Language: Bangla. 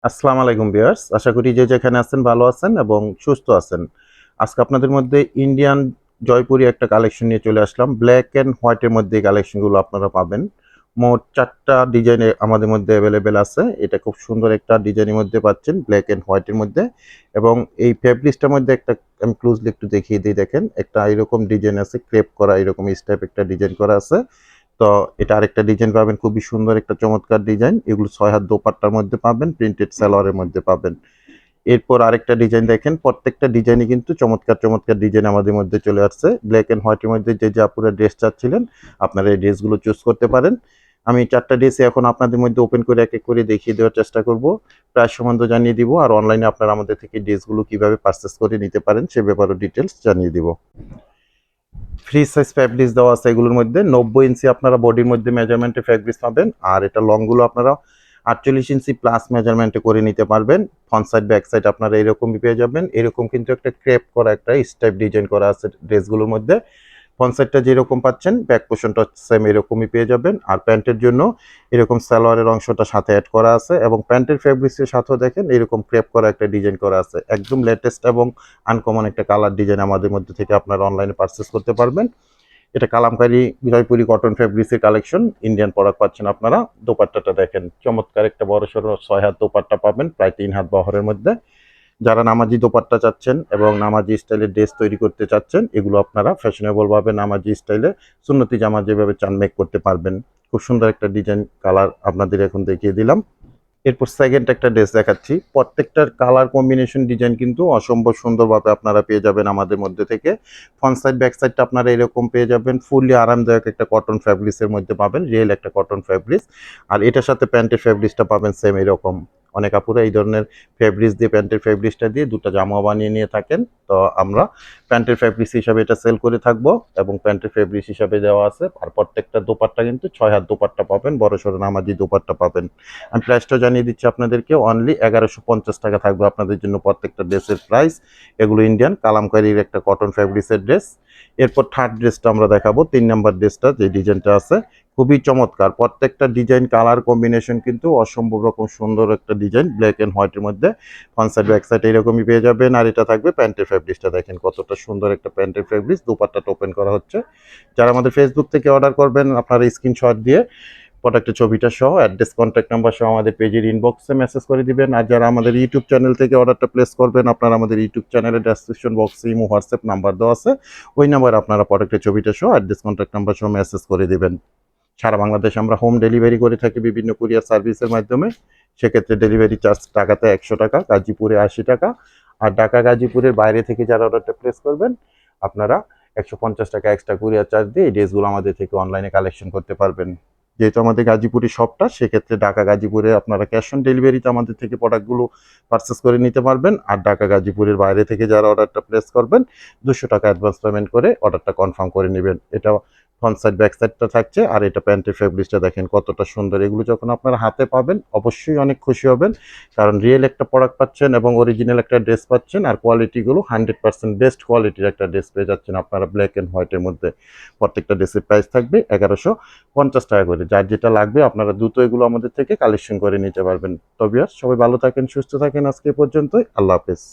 আসসালামু আলাইকুম ভিউয়ার্স, আশা করি যে যেখানে আছেন ভালো আছেন এবং সুস্থ আছেন। আজকে আপনাদের মধ্যে ইন্ডিয়ান জয়পুরি একটা কালেকশন নিয়ে চলে আসলাম। ব্ল্যাক অ্যান্ড হোয়াইটের মধ্যে এই কালেকশনগুলো আপনারা পাবেন। মোট 4টা ডিজাইনে আমাদের মধ্যে অ্যাভেলেবেল আছে। এটা খুব সুন্দর একটা ডিজাইনের মধ্যে পাচ্ছেন ব্ল্যাক অ্যান্ড হোয়াইটের মধ্যে। এবং এই ফেব্রিক্সটার মধ্যে একটা আমি ক্লোজলি একটু দেখিয়ে দিই, দেখেন একটা এরকম ডিজাইন আছে, ক্রেপ করা এরকম স্টাইপ একটা ডিজাইন করা আছে। তো এটা আরেকটা ডিজাইন পাবেন, খুবই সুন্দর একটা চমৎকার ডিজাইন। এগুলো 6 হাত দোপাট্টার মধ্যে পাবেন, প্রিন্টেড সালোয়ারের মধ্যে পাবেন। এরপর আরেকটা ডিজাইন দেখেন, প্রত্যেকটা ডিজাইনই কিন্তু চমৎকার চমৎকার ডিজাইন আমাদের মধ্যে চলে আসছে। ব্ল্যাক এন্ড হোয়াইটের মধ্যে যে যে আপুরা ড্রেস চাচ্ছিলেন, আপনারা এই ড্রেসগুলো চুজ করতে পারেন। আমি 4টা ড্রেসে এখন আপনাদের মধ্যে ওপেন করে এক এক করে দেখিয়ে দেওয়ার চেষ্টা করব। প্রাইস সম্বন্ধ জানিয়ে দিব, আর অনলাইনে আপনারা আমাদের থেকে ড্রেসগুলো কিভাবে পারচেস করে নিতে পারেন সে ব্যাপারেও ডিটেলস জানিয়ে দিব। ফ্রি সাইজ ফ্যাব্রিক্স দেওয়া আছে এগুলোর মধ্যে। 90 ইঞ্চি আপনারা বডির মধ্যে মেজারমেন্টে ফ্যাব্রিক্স পাবেন, আর এটা লংগুলো আপনারা 48 ইঞ্চি প্লাস মেজারমেন্টে করে নিতে পারবেন। ফ্রন্ট সাইড ব্যাক সাইড আপনারা এরকমই পেয়ে যাবেন। এরকম কিন্তু একটা ক্রেপ করা একটা স্টাইপ ডিজাইন করা আছে ড্রেসগুলোর মধ্যে। ফ্রন্ট সাইডটা যেরকম পাচ্ছেন ব্যাক পোর্শনটা সেম এরকমই পেয়ে যাবেন। আর প্যান্টের জন্য এরকম সালোয়ারের অংশটা সাথে অ্যাড করা আছে, এবং প্যান্টের ফেব্রিক্সের সাথেও দেখেন এরকম ক্রেপ করা একটা ডিজাইন করা আছে। একদম লেটেস্ট এবং আনকমন একটা কালার ডিজাইন আমাদের মধ্যে থেকে আপনারা অনলাইনে পারচেস করতে পারবেন। এটা কালামকারী জয়পুরি কটন ফেব্রিক্সের কালেকশন, ইন্ডিয়ান প্রোডাক্ট পাচ্ছেন আপনারা। দোপাট্টাটা দেখেন, চমৎকার একটা বড় সড়ো 6 হাত দোপাট্টা পাবেন, প্রায় 3 হাত বহরের মধ্যে। যারা নামাজি দোপাট্টা চাচ্ছেন এবং নামাজি স্টাইলের ড্রেস তৈরি করতে চাচ্ছেন, এগুলো আপনারা ফ্যাশনেবল ভাবে নামাজি স্টাইলে সুন্নতি জামা যেভাবে চান মেক করতে পারবেন। খুব সুন্দর একটা ডিজাইন কালার আপনাদের এখন দেখিয়ে দিলাম। এরপর সেকেন্ড একটা ড্রেস দেখাচ্ছি। প্রত্যেকটার কালার কম্বিনেশন ডিজাইন কিন্তু অসম্ভব সুন্দরভাবে আপনারা পেয়ে যাবেন আমাদের মধ্যে থেকে। ফ্রন্ট সাইড ব্যাক সাইডটা আপনারা এরকম পেয়ে যাবেন, ফুললি আরামদায়ক একটা কটন ফ্যাব্রিক্সের মধ্যে পাবেন, রিয়েল একটা কটন ফ্যাব্রিক্স। আর এটার সাথে প্যান্টের ফ্যাব্রিক্সটা পাবেন সেম এরকম। অনেক আপুরা এই ধরনের ফ্যাব্রিক্স দিয়ে প্যান্টের ফ্যাব্রিক্সটা দিয়ে দুটো জামা বানিয়ে নিয়ে থাকেন। তো আমরা প্যান্টের ফ্যাব্রিক্স হিসাবে এটা সেল করে থাকবো, এবং প্যান্টের ফ্যাব্রিক্স হিসাবে দেওয়া আছে। আর প্রত্যেকটা দোপাট্টা কিন্তু 6 হাত দোপাট্টা পাবেন, বড় সড়ো নামাজি দোপাট্টা পাবেন। আমি প্রাইসটা জানিয়ে দিচ্ছি আপনাদেরকে, অনলি 1150 টাকা থাকবে আপনাদের জন্য প্রত্যেকটা ড্রেসের প্রাইস। এগুলো ইন্ডিয়ান কালামকারীর একটা কটন ফ্যাব্রিক্সের ড্রেস। এরপর থার্ড ড্রেসটা আমরা দেখাবো, 3 নাম্বার ড্রেসটা যে ডিজাইনটা আছে খুবই চমৎকার। প্রত্যেকটা ডিজাইন কালার কম্বিনেশন কিন্তু অসম্ভব রকম সুন্দর একটা ডিজাইন, ব্ল্যাক এন্ড হোয়াইটের মধ্যে। ফ্রন্ট সাইড ব্যাক সাইড এরকমই পেয়ে যাবেন। আর এটা থাকবে প্যান্টের ফ্যাব্রিক্সটা, দেখেন কতটা সুন্দর একটা প্যান্টের ফ্যাব্রিক্স। দুপাট্টাটা ওপেন করা হচ্ছে। যারা আমাদের ফেসবুক থেকে অর্ডার করবেন, আপনারা স্ক্রিনশট দিয়ে প্রোডাক্টের ছবিটা সহ অ্যাড্রেস কন্ট্যাক্ট নাম্বার সহ আমাদের পেজের ইনবক্সে মেসেজ করে দিবেন। আর যারা আমাদের ইউটিউব চ্যানেল থেকে অর্ডারটা প্লেস করবেন, আপনারা আমাদের ইউটিউব চ্যানেলের ডেসক্রিপশন বক্সে ইমো হোয়াটসঅ্যাপ নাম্বার দেওয়া আছে, ওই নাম্বারে আপনারা প্রোডাক্টের ছবিটা সহ অ্যাড্রেস কন্ট্যাক্ট নাম্বার সহ মেসেজ করে দিবেন। সারা বাংলাদেশে আমরা হোম ডেলিভারি করে থাকি বিভিন্ন কুরিয়ার সার্ভিসের মাধ্যমে। সেক্ষেত্রে ডেলিভারি চার্জ টাকাতে 100 টাকা, গাজীপুরে 80 টাকা। আর ঢাকা গাজীপুরের বাইরে থেকে যারা অর্ডারটা প্লেস করবেন, আপনারা 150 টাকা এক্সট্রা কুরিয়ার চার্জ দিয়ে এই ড্রেসগুলো আমাদের থেকে অনলাইনে কালেকশন করতে পারবেন। যেহেতু আমাদের গাজীপুরি শপটা, সেক্ষেত্রে ঢাকা গাজীপুরে আপনারা ক্যাশ অন ডেলিভারিতে আমাদের থেকে প্রোডাক্টগুলো পারচেস করে নিতে পারবেন। আর ঢাকা গাজীপুরের বাইরে থেকে যারা অর্ডারটা প্লেস করবেন, 200 টাকা অ্যাডভান্স পেমেন্ট করে অর্ডারটা কনফার্ম করে নেবেন। এটা ফ্রন্ট সাইড ব্যাক সাইডটা থাকছে। আর এটা প্যান্টের ফেব্রিক্সটা দেখেন কতটা সুন্দর। এগুলো যখন আপনারা হাতে পাবেন অবশ্যই অনেক খুশি হবেন, কারণ রিয়েল একটা প্রোডাক্ট পাচ্ছেন এবং অরিজিনাল একটা ড্রেস পাচ্ছেন। আর কোয়ালিটিগুলো 100% বেস্ট কোয়ালিটির একটা ড্রেস পেয়ে যাচ্ছেন আপনারা ব্ল্যাক অ্যান্ড হোয়াইটের মধ্যে। প্রত্যেকটা ড্রেসের প্রাইস থাকবে 1150 টাকা করে। যার যেটা লাগবে আপনারা দ্রুত এগুলো আমাদের থেকে কালেকশন করে নিতে পারবেন। তবে সবাই ভালো থাকেন, সুস্থ থাকেন। আজকে এ পর্যন্তই, আল্লাহ হাফেজ।